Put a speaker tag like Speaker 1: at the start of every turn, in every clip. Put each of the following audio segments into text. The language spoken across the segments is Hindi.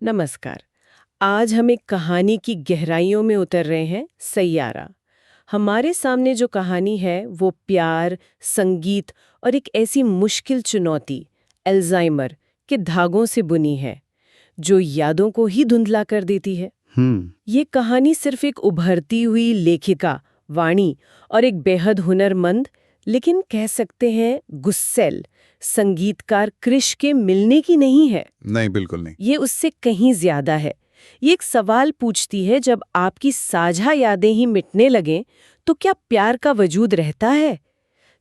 Speaker 1: नमस्कार। आज हम एक कहानी की गहराइयों में उतर रहे हैं, सैयारा। हमारे सामने जो कहानी है वो प्यार, संगीत और एक ऐसी मुश्किल चुनौती, अल्जाइमर के धागों से बुनी है जो यादों को ही धुंधला कर देती है। ये कहानी सिर्फ एक उभरती हुई लेखिका वाणी और एक बेहद हुनरमंद लेकिन कह सकते हैं गुस्सैल संगीतकार कृष के मिलने की नहीं है।
Speaker 2: नहीं, बिल्कुल नहीं।
Speaker 1: ये उससे कहीं ज्यादा है। ये एक सवाल पूछती है, जब आपकी साझा यादें ही मिटने लगें तो क्या प्यार का वजूद रहता है?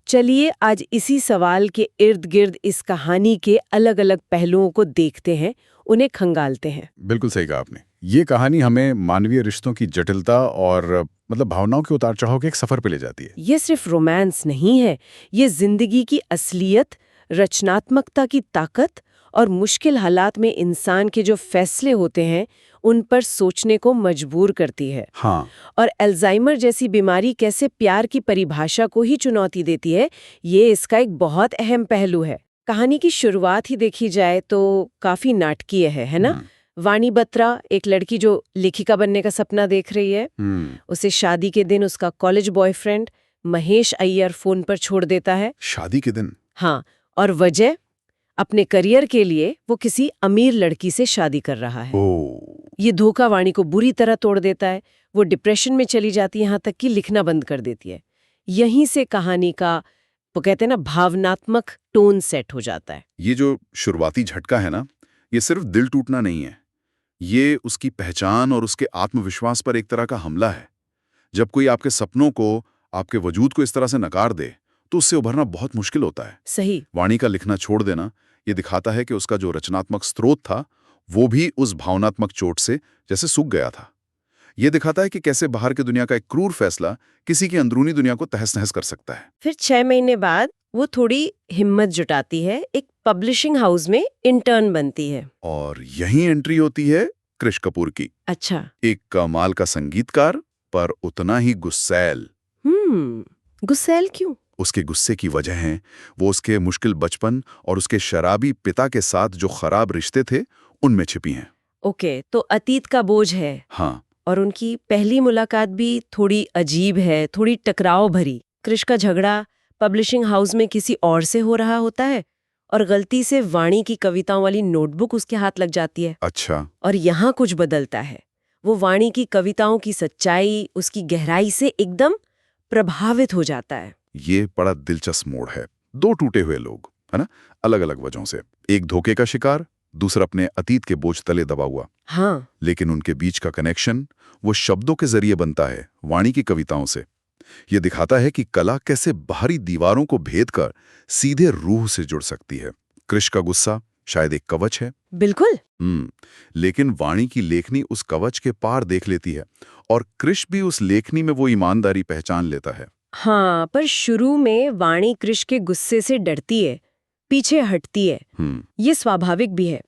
Speaker 1: चलिए आज इसी सवाल के इर्द गिर्द इस कहानी के अलग अलग पहलुओं को देखते हैं, उन्हें खंगालते हैं।
Speaker 2: बिल्कुल सही कहा आपने। ये कहानी हमें मानवीय रिश्तों की जटिलता और भावनाओं के उतार चढ़ाव के एक सफर पे ले जाती है।
Speaker 1: ये सिर्फ रोमांस नहीं है, ये जिंदगी की असलियत, रचनात्मकता की ताकत और मुश्किल हालात में इंसान के जो फैसले होते हैं उन पर सोचने को मजबूर करती है।
Speaker 2: हाँ।
Speaker 1: और अल्जाइमर जैसी बीमारी कैसे प्यार की परिभाषा को ही चुनौती देती है, ये इसका एक बहुत अहम पहलू है। कहानी की शुरुआत ही देखी जाए तो काफी नाटकीय है ना? वाणी बत्रा, एक लड़की जो लेखिका बनने का सपना देख रही है। उसे शादी के दिन उसका college boyfriend Mahesh Iyer phone पर छोड़ देता है।
Speaker 2: शादी के दिन?
Speaker 1: हाँ, और वजह अपने करियर के लिए वो किसी अमीर लड़की से शादी कर रहा है। ये धोखा वाणी को बुरी तरह तोड़ देता है। वो डिप्रेशन में चली जाती है, यहाँ तक कि लिखना बंद कर देती है। यहीं से कहानी का, वो कहते हैं ना, भावनात्मक टोन सेट हो जाता है।
Speaker 2: ये जो शुरुआती झटका है ना, ये सिर्फ दिल टूटना नहीं है, ये उसकी पहचान और उसके आत्मविश्वास पर एक तरह का हमला है। जब कोई आपके सपनों को, आपके वजूद को इस तरह से नकार दे तो उससे उभरना बहुत मुश्किल होता है।
Speaker 1: सही।
Speaker 2: वाणी का लिखना छोड़ देना ये दिखाता है कि उसका जो रचनात्मक स्रोत था वो भी उस भावनात्मक चोट से जैसे सूख गया था। ये दिखाता है कि कैसे बाहर की दुनिया का एक क्रूर फैसला किसी की अंदरूनी दुनिया को तहस नहस कर सकता है।
Speaker 1: फिर 6 महीने बाद वो थोड़ी हिम्मत जुटाती है, एक पब्लिशिंग हाउस में इंटर्न बनती है।
Speaker 2: और यही एंट्री होती है कृष कपूर की।
Speaker 1: अच्छा।
Speaker 2: एक कमाल का संगीतकार पर उतना ही गुस्सैल।
Speaker 1: गुस्सैल क्यों?
Speaker 2: उसके गुस्से की वजह है वो उसके मुश्किल बचपन और उसके शराबी पिता के साथ जो खराब रिश्ते थे उनमें छिपी हैं।
Speaker 1: ओके, तो अतीत का बोझ है।
Speaker 2: हाँ।
Speaker 1: और उनकी पहली मुलाकात भी थोड़ी अजीब है, थोड़ी टकराव भरी। कृष का झगड़ा पब्लिशिंग हाउस में किसी और से हो रहा होता है और गलती से वाणी की कविताओं वाली नोटबुक उसके हाथ लग जाती है।
Speaker 2: अच्छा।
Speaker 1: और यहाँ कुछ बदलता है। वो वाणी की कविताओं की सच्चाई, उसकी गहराई से एकदम प्रभावित हो जाता है।
Speaker 2: ये बड़ा दिलचस्प मोड़ है। दो टूटे हुए लोग, है ना, अलग अलग वजहों से, एक धोखे का शिकार, दूसरा अपने अतीत के बोझ तले दबा हुआ।
Speaker 1: हाँ।
Speaker 2: लेकिन उनके बीच का कनेक्शन वो शब्दों के जरिए बनता है, वाणी की कविताओं से। ये दिखाता है कि कला कैसे बाहरी दीवारों को भेद कर सीधे रूह से जुड़ सकती है। कृष का गुस्सा शायद एक कवच है।
Speaker 1: बिल्कुल।
Speaker 2: लेकिन वाणी की लेखनी उस कवच के पार देख लेती है और कृष भी उस लेखनी में वो ईमानदारी पहचान लेता है।
Speaker 1: हाँ, पर शुरू में वाणी कृष के गुस्से से डरती है, पीछे हटती है। ये स्वाभाविक भी है।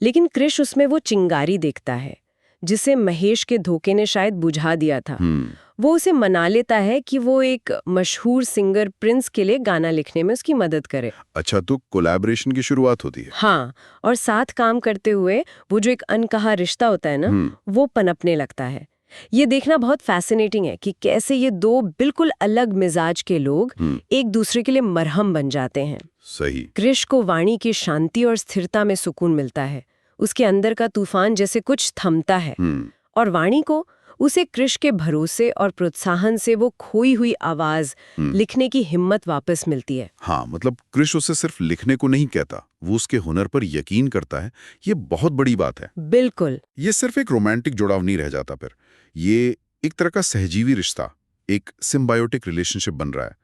Speaker 1: लेकिन कृष उसमें वो चिंगारी देखता है जिसे महेश के धोखे ने शायद बुझा दिया था। वो उसे मना लेता है कि वो एक मशहूर सिंगर प्रिंस के लिए गाना लिखने में उसकी मदद करे।
Speaker 2: अच्छा, तो कोलैबोरेशन की शुरुआत होती है।
Speaker 1: हाँ, और साथ काम करते हुए वो जो एक अनकहा रिश्ता होता है ना, वो पनपने लगता है। ये देखना बहुत फैसिनेटिंग है कि कैसे ये दो बिल्कुल अलग मिजाज के लोग एक दूसरे के लिए मरहम बन जाते हैं।
Speaker 2: सही।
Speaker 1: कृष को वाणी की शांति और स्थिरता में सुकून मिलता है, उसके अंदर का तूफान जैसे कुछ थमता है। और वाणी को उसे कृष के भरोसे और प्रोत्साहन से वो खोई हुई आवाज लिखने की हिम्मत वापस मिलती है।
Speaker 2: हाँ, कृष उसे सिर्फ लिखने को नहीं कहता, वो उसके हुनर पर यकीन करता है। ये बहुत बड़ी बात है।
Speaker 1: बिल्कुल।
Speaker 2: ये सिर्फ एक रोमांटिक जुड़ाव नहीं रह जाता, फिर ये एक तरह का सहजीवी रिश्ता, एक सिम्बायोटिक रिलेशनशिप बन रहा है।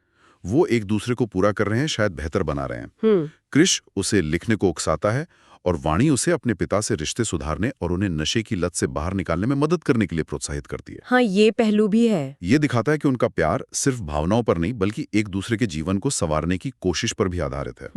Speaker 2: वो एक दूसरे को पूरा कर रहे हैं, शायद बेहतर बना रहे हैं। कृष उसे लिखने को उकसाता है और वाणी उसे अपने पिता से रिश्ते सुधारने और उन्हें नशे की लत से बाहर निकालने में मदद करने के लिए प्रोत्साहित करती है।
Speaker 1: हाँ, ये पहलू भी है।
Speaker 2: ये दिखाता है कि उनका प्यार सिर्फ भावनाओं पर नहीं बल्कि एक दूसरे के जीवन को संवारने की कोशिश पर भी आधारित है।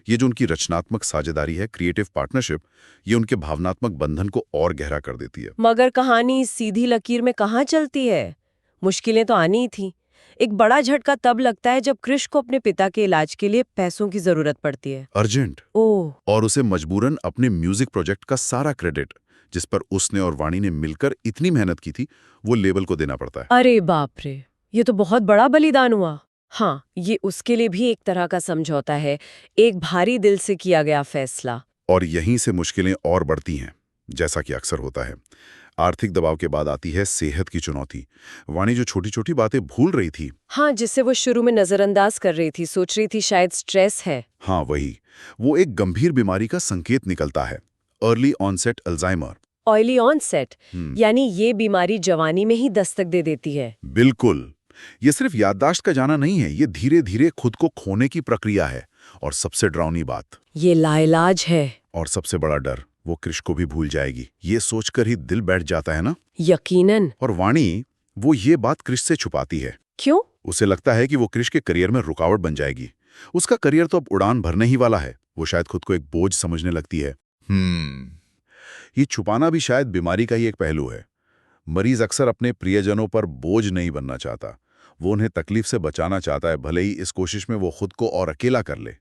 Speaker 2: ये जो उनकी रचनात्मक साझेदारी है, क्रिएटिव पार्टनरशिप, ये उनके भावनात्मक बंधन को और गहरा कर देती है।
Speaker 1: मगर कहानी सीधी लकीर में कहाँ चलती है? मुश्किलें तो आनी ही थी। एक बड़ा झटका तब लगता है जब क्रिश को अपने पिता के इलाज के लिए पैसों की जरूरत पड़ती है।
Speaker 2: अर्जेंट।
Speaker 1: ओह।
Speaker 2: और उसे मजबूरन अपने म्यूजिक प्रोजेक्ट का सारा क्रेडिट, जिस पर उसने और वाणी ने मिलकर इतनी मेहनत की थी, वो लेबल को देना पड़ता है।
Speaker 1: अरे बाप रे, ये तो बहुत बड़ा बलिदान हुआ। हाँ, ये उसके लिए भी एक तरह का समझौता है, एक भारी दिल से किया गया फैसला।
Speaker 2: और यहीं से मुश्किलें और बढ़ती हैं, जैसा कि अक्सर होता है। आर्थिक दबाव के बाद आती है सेहत की चुनौती। वाणी जो छोटी छोटी बातें भूल रही थी,
Speaker 1: हाँ, जिससे वो शुरू में नजरअंदाज कर रही थी, सोच रही थी शायद स्ट्रेस है।
Speaker 2: हाँ वही, वो एक गंभीर बीमारी का संकेत निकलता है, early onset Alzheimer.
Speaker 1: Early onset, यानी ये बीमारी जवानी में ही दस्तक दे देती है।
Speaker 2: बिल्कुल। ये सिर्फ याददाश्त का जाना नहीं है, ये धीरे धीरे खुद को खोने की प्रक्रिया है। और सबसे डरावनी बात,
Speaker 1: ये लाइलाज है।
Speaker 2: और सबसे बड़ा डर, वो क्रिश को भी भूल जाएगी। ये सोचकर ही दिल बैठ जाता है ना।
Speaker 1: यकीनन।
Speaker 2: और वाणी, वो ये बात क्रिश से छुपाती है।
Speaker 1: क्यों?
Speaker 2: उसे लगता है कि वो क्रिश के करियर में रुकावट बन जाएगी। उसका करियर तो अब उड़ान भरने ही वाला है। वो शायद खुद को एक बोझ समझने लगती है। ये छुपाना भी शायद बीमारी का ही एक पहलू है। मरीज अक्सर अपने प्रियजनों पर बोझ नहीं बनना चाहता। वो उन्हें तकलीफ से बचाना चाहता है, भले ही इस कोशिश में वो खुद को और अकेला कर ले।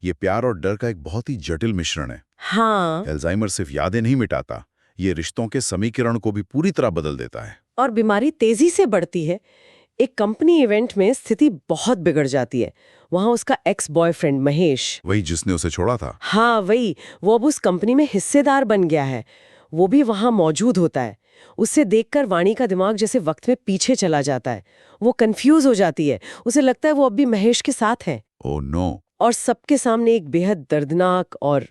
Speaker 2: ये प्यार और डर का एक बहुत ही जटिल मिश्रण है।
Speaker 1: हाँ।
Speaker 2: अल्जाइमर सिर्फ यादें नहीं मिटाता, ये रिश्तों के समीकरण को भी पूरी तरह बदल देता है।
Speaker 1: और बीमारी तेजी से बढ़ती है। एक कंपनी इवेंट में स्थिति बहुत बिगड़ जाती है। वहां उसका एक्स बॉयफ्रेंड महेश,
Speaker 2: वही जिसने उसे छोड़ा था।
Speaker 1: हाँ वही, वो अब उस कंपनी में हिस्सेदार बन गया है। वो भी वहां मौजूद होता है। उसे देखकर वाणी का दिमाग जैसे वक्त में पीछे चला जाता है। वो कंफ्यूज हो जाती है। उसे लगता है वो अब भी महेश के साथ है।
Speaker 2: Oh no.
Speaker 1: और सबके सामने एक बेहद दर्दनाक और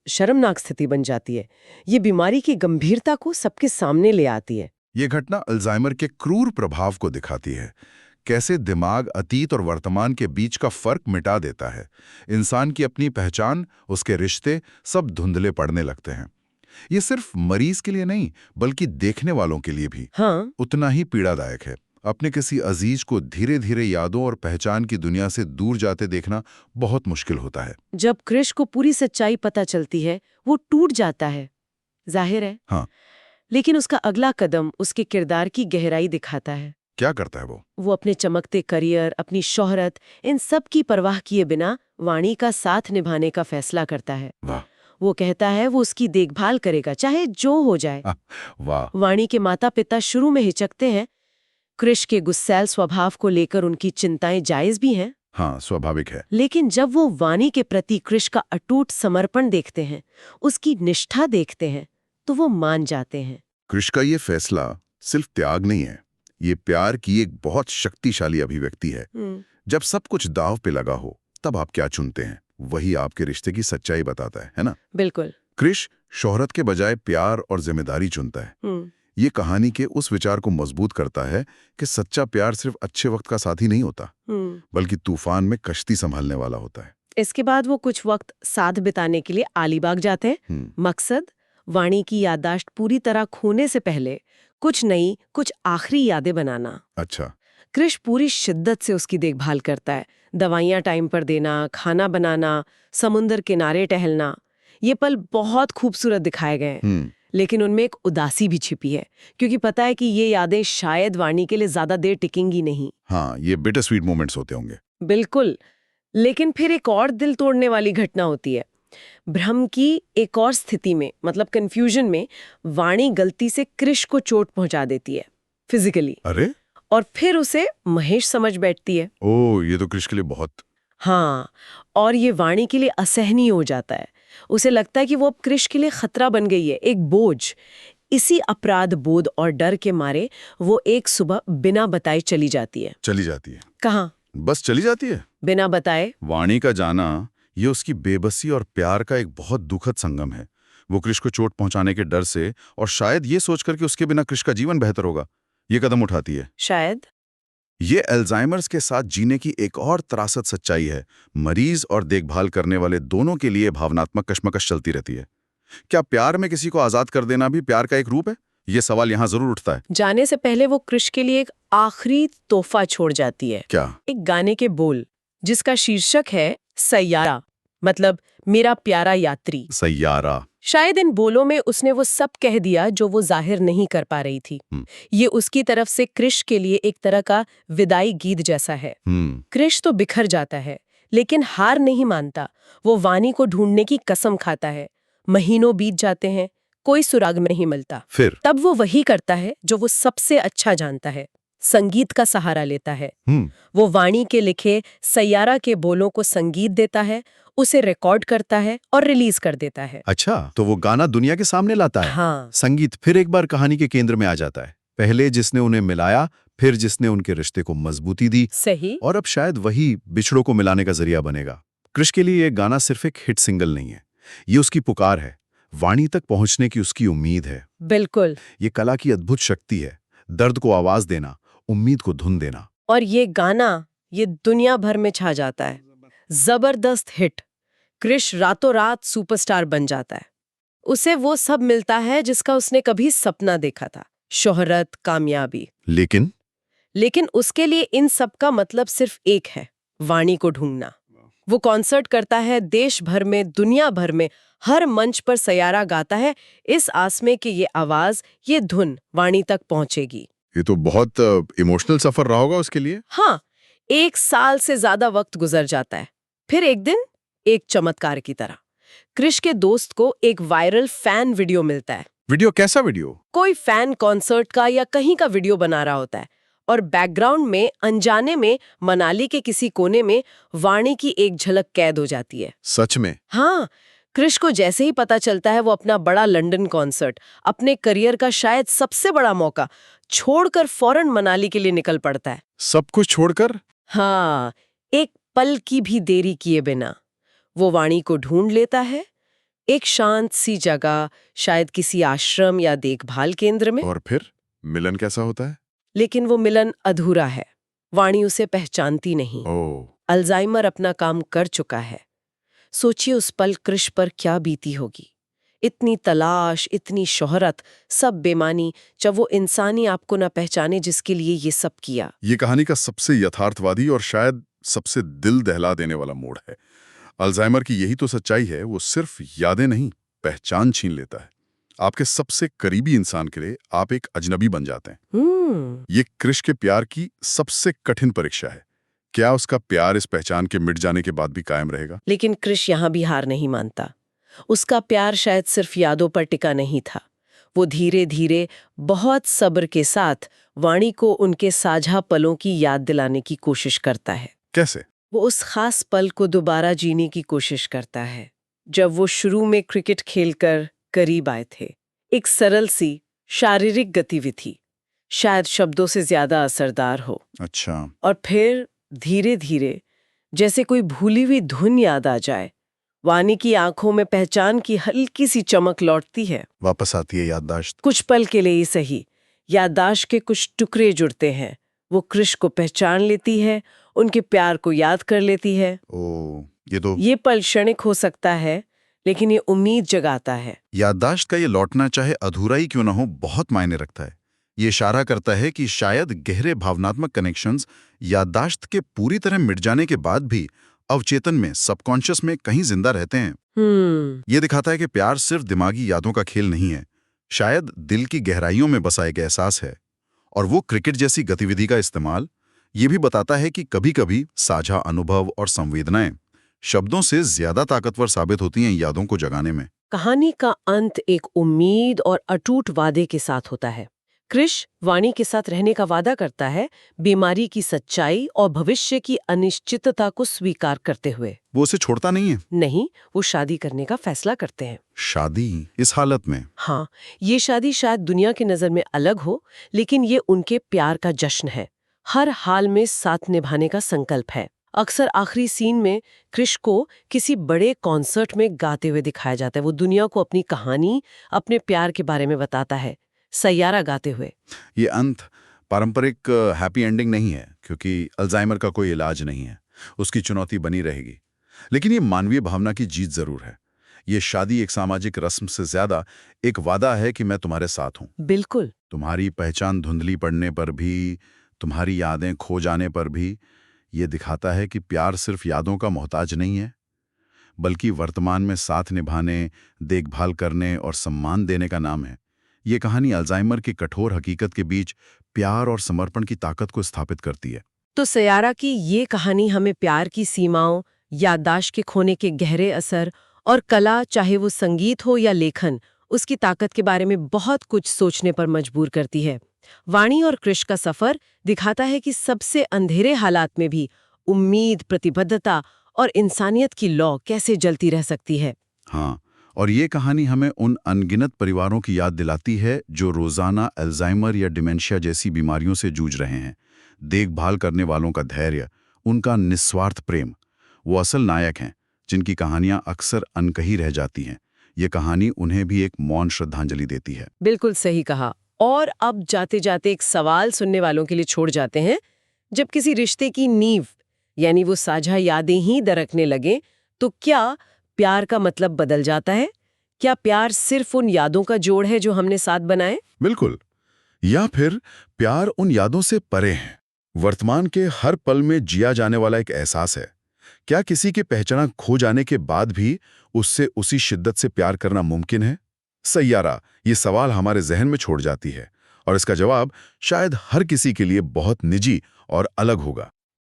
Speaker 1: शर्मनाक स्थिति बन जाती है। ये बीमारी की गंभीरता को सबके सामने ले आती है।
Speaker 2: ये घटना अल्जाइमर के क्रूर प्रभाव को दिखाती है। कैसे दिमाग अतीत और वर्तमान के बीच का फर्क मिटा देता है। इंसान की अपनी पहचान, उसके रिश्ते सब धुंधले पड़ने लगते हैं। ये सिर्फ मरीज के लिए नहीं, बल्कि देखने वालों के लिए भी
Speaker 1: हाँ।
Speaker 2: उतना ही पीड़ादायक है। अपने किसी अजीज को धीरे धीरे यादों और पहचान की दुनिया से दूर जाते देखना बहुत मुश्किल होता है।
Speaker 1: जब क्रिश को पूरी सच्चाई पता चलती है, वो टूट जाता है, जाहिर है।
Speaker 2: हाँ।
Speaker 1: लेकिन उसका अगला कदम उसके किरदार की गहराई दिखाता है।
Speaker 2: क्या करता है वो?
Speaker 1: वो अपने चमकते करियर, अपनी शोहरत, इन सब की परवाह किए बिना वाणी का साथ निभाने का फैसला करता है।
Speaker 2: वाह।
Speaker 1: वो कहता है वो उसकी देखभाल करेगा, चाहे जो हो जाए।
Speaker 2: वाह।
Speaker 1: वाणी के माता पिता शुरू में हिचकते हैं। क्रिश के गुस्सैल स्वभाव को लेकर उनकी चिंताएं जायज भी हैं।
Speaker 2: हाँ, स्वाभाविक है।
Speaker 1: लेकिन जब वो वाणी के प्रति क्रिश का अटूट समर्पण देखते हैं, उसकी निष्ठा देखते हैं, तो वो मान जाते हैं।
Speaker 2: क्रिश का ये फैसला सिर्फ त्याग नहीं है, ये प्यार की एक बहुत शक्तिशाली अभिव्यक्ति है। जब सब कुछ दांव पे लगा हो, तब आप क्या चुनते हैं, वही आपके रिश्ते की सच्चाई बताता है ना?
Speaker 1: बिल्कुल।
Speaker 2: क्रिश शोहरत के बजाय प्यार और जिम्मेदारी चुनता है। ये कहानी के उस विचार को मजबूत करता है कि सच्चा प्यार सिर्फ अच्छे वक्त का साथी नहीं होता, बल्कि तूफान में कश्ती संभालने वाला होता है।
Speaker 1: इसके बाद वो कुछ वक्त साथ बिताने के लिए अलीबाग जाते हैं। मकसद, वाणी की याददाश्त पूरी तरह खोने से पहले कुछ नई, कुछ आखिरी यादें बनाना।
Speaker 2: अच्छा।
Speaker 1: क्रिश पूरी शिद्दत से उसकी देखभाल करता है। दवाइयाँ टाइम पर देना, खाना बनाना, समुंदर किनारे टहलना। ये पल बहुत खूबसूरत दिखाए गए हैं, लेकिन उनमें एक उदासी भी छिपी है, क्योंकि पता है कि ये यादें शायद वाणी के लिए ज्यादा देर टिकेंगी नहीं।
Speaker 2: हाँ, ये बिटर स्वीट मोमेंट्स होते होंगे।
Speaker 1: बिल्कुल। लेकिन फिर एक और दिल तोड़ने वाली घटना होती है। भ्रम की एक और स्थिति में, मतलब कंफ्यूजन में, वाणी गलती से क्रिश को चोट पहुंचा देती है, फिजिकली।
Speaker 2: अरे?
Speaker 1: और फिर उसे महेश समझ बैठती है।
Speaker 2: ओह, ये तो क्रिश के लिए बहुत।
Speaker 1: हाँ, और ये वाणी के लिए असहनीय हो जाता है। उसे लगता है कि वो अब क्रिश के लिए खतरा बन गई है, एक बोझ। इसी अपराध बोध और डर के मारे वो एक सुबह बिना बताए चली जाती है।
Speaker 2: चली जाती है?
Speaker 1: कहाँ?
Speaker 2: बस चली जाती है,
Speaker 1: बिना बताए।
Speaker 2: वाणी का जाना, ये उसकी बेबसी और प्यार का एक बहुत दुखद संगम है। वो क्रिश को चोट पहुंचाने के डर से, और शायद ये सोचकर कि उसके बिना क्रिश का जीवन बेहतर होगा, ये कदम उठाती है।
Speaker 1: शायद।
Speaker 2: ये अल्जाइमर्स के साथ जीने की एक और त्रासद सच्चाई है। मरीज और देखभाल करने वाले दोनों के लिए भावनात्मक कश्मकश चलती रहती है। क्या प्यार में किसी को आजाद कर देना भी प्यार का एक रूप है? ये सवाल यहाँ जरूर उठता है।
Speaker 1: जाने से पहले वो क्रिश के लिए एक आखिरी तोहफा छोड़ जाती है।
Speaker 2: क्या?
Speaker 1: एक गाने के बोल, जिसका शीर्षक है सैयारा। मतलब मेरा प्यारा यात्री।
Speaker 2: सैयारा।
Speaker 1: शायद इन बोलों में उसने वो सब कह दिया जो वो जाहिर नहीं कर पा रही थी। ये उसकी तरफ से कृष के लिए एक तरह का विदाई गीत जैसा है। कृष तो बिखर जाता है, लेकिन हार नहीं मानता। वो वाणी को ढूंढने की कसम खाता है। महीनों बीत जाते हैं, कोई सुराग नहीं मिलता।
Speaker 2: फिर
Speaker 1: तब वो वही करता है जो वो सबसे अच्छा जानता है, संगीत का सहारा लेता है। वो वाणी के लिखे सैयारा के बोलों को संगीत देता है, उसे रिकॉर्ड करता है और रिलीज कर देता है।
Speaker 3: अच्छा, तो वो गाना दुनिया के सामने लाता है।
Speaker 1: हाँ।
Speaker 3: संगीत फिर एक बार कहानी के केंद्र में आ जाता है। पहले जिसने उन्हें मिलाया, फिर जिसने उनके रिश्ते को मजबूती दी,
Speaker 1: सही।
Speaker 3: और अब शायद वही बिछड़ों को मिलाने का जरिया बनेगा। कृष के लिए ये गाना सिर्फ एक हिट सिंगल नहीं है, ये उसकी पुकार है, वाणी तक पहुंचने की उसकी उम्मीद है।
Speaker 1: बिल्कुल।
Speaker 3: ये कला की अद्भुत शक्ति है, दर्द को आवाज देना, उम्मीद को धुन देना।
Speaker 1: और ये गाना ये दुनिया भर में छा जाता है, जबरदस्त हिट। कृष रातों रात सुपरस्टार बन जाता है। उसे वो सब मिलता है जिसका उसने कभी सपना देखा था, शोहरत, कामयाबी। लेकिन उसके लिए इन सब का मतलब सिर्फ एक है, वाणी को ढूंढना। वो कॉन्सर्ट करता है देश भर में, दुनिया भर में, हर मंच पर सैयारा गाता है, इस आस में कि ये आवाज, ये धुन वाणी तक पहुंचेगी।
Speaker 2: ये तो बहुत इमोशनल सफर रहा होगा उसके लिए।
Speaker 1: हाँ, 1 साल से ज्यादा वक्त गुजर जाता है। फिर एक दिन, एक चमत्कार की तरह, कृष के दोस्त को एक वायरल फैन वीडियो मिलता है।
Speaker 2: वीडियो? कैसा वीडियो?
Speaker 1: कोई फैन कॉन्सर्ट का या कहीं का वीडियो बना रहा होता है, और बैकग्राउंड में अनजाने में मनाली के किसी कोने में वाणी की एक झलक कैद हो जाती है।
Speaker 2: सच में?
Speaker 1: हाँ। कृष को जैसे ही पता चलता है, वो अपना बड़ा लंदन कॉन्सर्ट, अपने करियर का शायद सबसे बड़ा मौका, छोड़कर फौरन मनाली के लिए निकल पड़ता है।
Speaker 2: सब कुछ छोड़कर?
Speaker 1: हाँ, एक पल की भी देरी किए बिना वो वाणी को ढूंढ लेता है, एक शांत सी जगह, शायद किसी आश्रम या देखभाल केंद्र में।
Speaker 2: और फिर मिलन कैसा होता है?
Speaker 1: लेकिन वो मिलन अधूरा है। वाणी उसे पहचानती नहीं। अल्जाइमर अपना काम कर चुका है। सोचिए उस पल कृष पर क्या बीती होगी। इतनी तलाश, इतनी शोहरत, सब बेमानी, जब वो इंसानी आपको ना पहचाने जिसके लिए ये सब किया।
Speaker 2: ये कहानी का सबसे यथार्थवादी और शायद सबसे दिल दहला देने वाला मोड़ है। अल्जाइमर की यही तो सच्चाई है, वो सिर्फ यादें नहीं, पहचान छीन लेता है। आपके सबसे करीबी इंसान के लिए आप एक अजनबी बन जाते हैं। ये कृष के प्यार की सबसे कठिन परीक्षा है। क्या उसका प्यार इस पहचान के मिट जाने के बाद भी कायम रहेगा?
Speaker 1: लेकिन कृष यहाँ भी हार नहीं मानता। उसका प्यार शायद सिर्फ यादों पर टिका नहीं था। वो धीरे धीरे, बहुत सब्र के साथ वाणी को उनके साझा पलों की याद दिलाने की कोशिश करता है।
Speaker 2: कैसे?
Speaker 1: वो उस खास पल को दोबारा जीने की कोशिश करता है, जब वो शुरू में क्रिकेट खेलकर करीब आए थे। एक सरल सी शारीरिक गतिविधि, शायद शब्दों से ज्यादा असरदार हो।
Speaker 2: अच्छा।
Speaker 1: और फिर धीरे धीरे, जैसे कोई भूली हुई धुन याद आ जाए, वाणी की आंखों में पहचान की हल्की सी चमक लौटती है।
Speaker 3: वापस आती है याददाश्त।
Speaker 1: कुछ पल के लिए ही सही, याददाश्त के कुछ टुकड़े जुड़ते हैं। वो कृष को पहचान लेती है, उनके प्यार को याद कर लेती है। ये पल क्षणिक हो सकता है, लेकिन ये उम्मीद जगाता है।
Speaker 3: याददाश्त का ये लौटना, चाहे अधूरा ही क्यों ना हो, बहुत मायने रखता है। ये इशारा करता है कि शायद गहरे भावनात्मक कनेक्शंस याददाश्त के पूरी तरह मिट जाने के बाद भी अवचेतन में, सबकॉन्शियस में कहीं जिंदा रहते हैं। ये दिखाता है कि प्यार सिर्फ दिमागी यादों का खेल नहीं है, शायद दिल की गहराइयों में बसा एक एहसास है। और वो क्रिकेट जैसी गतिविधि का इस्तेमाल ये भी बताता है कि कभी-कभी साझा अनुभव और संवेदनाएं शब्दों से ज्यादा ताकतवर साबित होती हैं यादों को जगाने में।
Speaker 1: कहानी का अंत एक उम्मीद और अटूट वादे के साथ होता है। कृष वाणी के साथ रहने का वादा करता है, बीमारी की सच्चाई और भविष्य की अनिश्चितता को स्वीकार करते हुए।
Speaker 3: वो उसे छोड़ता नहीं है।
Speaker 1: नहीं, वो शादी करने का फैसला करते हैं।
Speaker 3: शादी इस हालत में?
Speaker 1: हाँ, ये शादी शायद दुनिया की नजर में अलग हो, लेकिन ये उनके प्यार का जश्न है। हर हाल में साथ निभाने का संकल्प है। अक्सर आखिरी सीन में कृष को किसी बड़े कॉन्सर्ट में गाते हुए दिखाया जाता है। वो दुनिया को अपनी कहानी, अपने प्यार के बारे में बताता है, सैयारा गाते हुए।
Speaker 3: ये अंत पारंपरिक हैप्पी एंडिंग नहीं है, क्योंकि अल्जाइमर का कोई इलाज नहीं है। उसकी चुनौती बनी रहेगी। लेकिन ये मानवीय भावना की जीत जरूर है। ये शादी एक सामाजिक रस्म से ज्यादा एक वादा है कि मैं तुम्हारे साथ हूं।
Speaker 1: बिल्कुल।
Speaker 3: तुम्हारी पहचान धुंधली पड़ने पर भी, तुम्हारी यादें खो जाने पर भी, ये दिखाता है कि प्यार सिर्फ यादों का मोहताज नहीं है, बल्कि वर्तमान में साथ निभाने, देखभाल करने और सम्मान देने का नाम है। ये कहानी अल्जाइमर की कठोर हकीकत के बीच प्यार और समर्पण की ताकत को स्थापित करती है।
Speaker 1: तो सयारा की ये कहानी हमें प्यार की सीमाओं, याददाश्त के खोने के गहरे असर और कला, चाहे वो संगीत हो या लेखन, उसकी ताकत के बारे में बहुत कुछ सोचने पर मजबूर करती है। वाणी और कृष का सफर दिखाता है कि सबसे अंधेरे हालात में भी उम्मीद, प्रतिबद्धता और इंसानियत की लौ कैसे जलती रह सकती है।
Speaker 3: हाँ, और ये कहानी हमें उन अनगिनत परिवारों की याद दिलाती है जो रोजाना अल्जाइमर या डिमेंशिया जैसी बीमारियों से जूझ रहे हैं। देखभाल करने वालों का धैर्य, उनका निस्वार्थ प्रेम, वो असल नायक हैं जिनकी कहानियां अक्सर अनकही रह जाती हैं। ये कहानी उन्हें भी एक मौन श्रद्धांजलि देती है।
Speaker 1: बिल्कुल सही कहा। और अब जाते जाते एक सवाल सुनने वालों के लिए छोड़ जाते हैं। जब किसी रिश्ते की नींव यानी वो साझा यादें ही दरकने लगे, तो क्या प्यार का मतलब बदल जाता है? क्या प्यार सिर्फ उन यादों का जोड़ है जो हमने साथ बनाए?
Speaker 2: बिल्कुल। या फिर प्यार उन यादों से परे है, वर्तमान के हर पल में जिया जाने वाला एक एहसास है। क्या किसी की पहचान खो जाने के बाद भी उससे उसी शिद्दत से प्यार करना मुमकिन है? सैयारा ये सवाल हमारे जहन में छोड़ जाती है, और इसका जवाब शायद हर किसी के लिए बहुत निजी और अलग होगा।